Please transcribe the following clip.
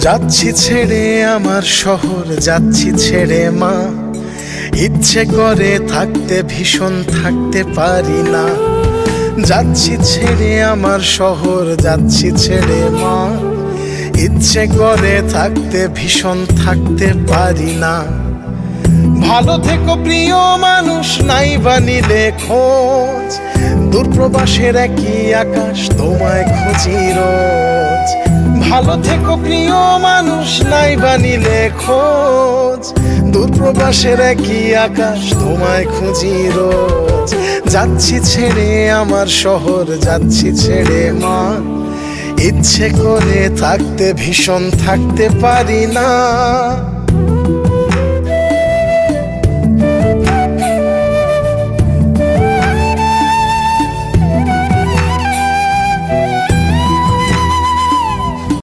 যাচ্ছি ছেড়ে আমার শহর, যাচ্ছি ছেড়ে মা। ইচ্ছে করে থাকতে ভীষণ থাকতে পারি না। যাচ্ছি ছেড়ে আমার শহর, যাচ্ছি ছেড়ে মা। ইচ্ছে করে থাকতে ভীষণ থাকতে পারি না। ভালো থেকো প্রিয় মানুষ, নাই বা নিলে খোঁজ। দূরপ্রবাসের একই আকাশ, তোমায় খুঁজি রোজ। ভালো থেকো প্রিয় মানুষ, নাই বা নিলে খোঁজ। দূরপ্রবাসের একই আকাশ, তোমায় খুঁজি রোজ। যাচ্ছি ছেড়ে আমার শহর, যাচ্ছি ছেড়ে মা। ইচ্ছে করে থাকতে ভীষণ থাকতে পারি না।